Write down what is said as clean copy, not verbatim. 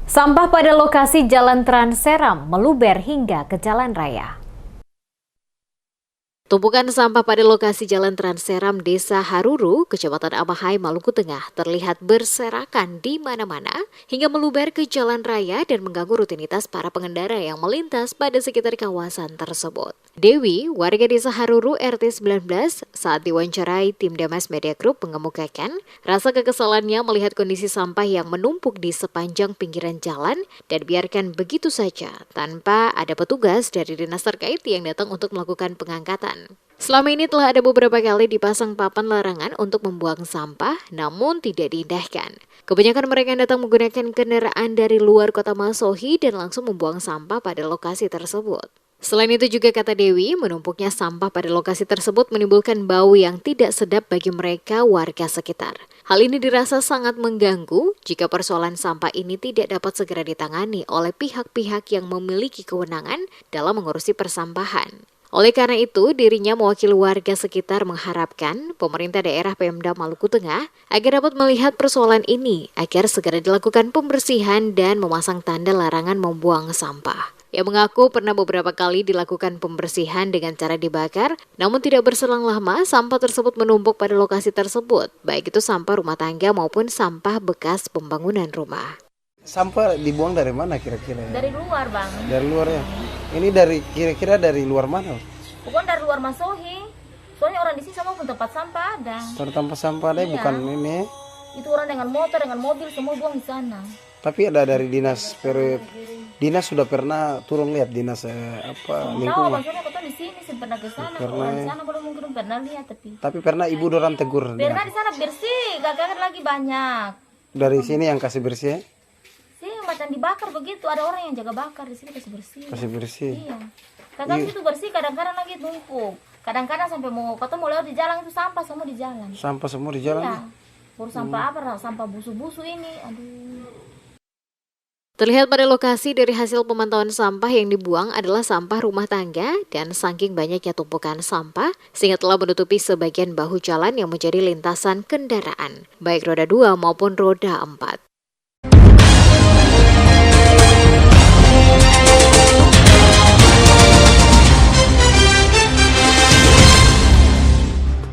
Sampah pada lokasi Jalan Trans Seram meluber hingga ke jalan raya. Tumpukan sampah pada lokasi Jalan Trans Seram Desa Haruru, Kecamatan Amahai, Maluku Tengah terlihat berserakan di mana-mana hingga meluber ke jalan raya dan mengganggu rutinitas para pengendara yang melintas pada sekitar kawasan tersebut. Dewi, warga Desa Haruru RT 19, saat diwawancarai tim Damas Media Group mengemukakan rasa kekesalannya melihat kondisi sampah yang menumpuk di sepanjang pinggiran jalan dan biarkan begitu saja tanpa ada petugas dari dinas terkait yang datang untuk melakukan pengangkatan. Selama ini telah ada beberapa kali dipasang papan larangan untuk membuang sampah, namun tidak diindahkan. Kebanyakan mereka yang datang menggunakan kendaraan dari luar kota Masohi dan langsung membuang sampah pada lokasi tersebut. Selain itu juga kata Dewi, menumpuknya sampah pada lokasi tersebut menimbulkan bau yang tidak sedap bagi mereka warga sekitar. Hal ini dirasa sangat mengganggu jika persoalan sampah ini tidak dapat segera ditangani oleh pihak-pihak yang memiliki kewenangan dalam mengurusi persampahan. Oleh karena itu, dirinya mewakili warga sekitar mengharapkan pemerintah daerah Pemda Maluku Tengah agar dapat melihat persoalan ini agar segera dilakukan pembersihan dan memasang tanda larangan membuang sampah. Ia mengaku pernah beberapa kali dilakukan pembersihan dengan cara dibakar, namun tidak berselang lama sampah tersebut menumpuk pada lokasi tersebut, baik itu sampah rumah tangga maupun sampah bekas pembangunan rumah. Sampah dibuang dari mana kira-kira? Dari luar, Bang. Dari luar ya? Ini dari kira-kira dari luar mana? Bukan dari luar Masohi. Soalnya orang di sini semua pun tempat sampah ada. Tempat sampah ada, Iya. bukan ini. Itu orang dengan motor, dengan mobil semua buang di sana. Tapi ada dari dinas sudah pernah turun lihat dinas Tahu, lingkungan. maksudnya aku tuh di sini sih pernah ke sana. Pernah, Orang di ya. sana belum mungkin pernah lihat Tapi pernah ibu dorang tegur. Pernah di sana bersih, gak lagi banyak. Dari sini yang kasih bersih, Sih macam dibakar begitu. Ada orang yang jaga bakar di sini kasih bersih. kasih bersih. Iya. Kadang itu bersih, kadang-kadang lagi tumpuk. Kadang-kadang sampai mau lewat di jalan itu sampah semua di jalan. Sampah semua di jalan. Iya. Baru sampah apa? Sampah busu-busu ini. Aduh. Terlihat pada lokasi dari hasil pemantauan sampah yang dibuang adalah sampah rumah tangga dan saking banyaknya tumpukan sampah sehingga telah menutupi sebagian bahu jalan yang menjadi lintasan kendaraan, baik roda 2 maupun roda 4.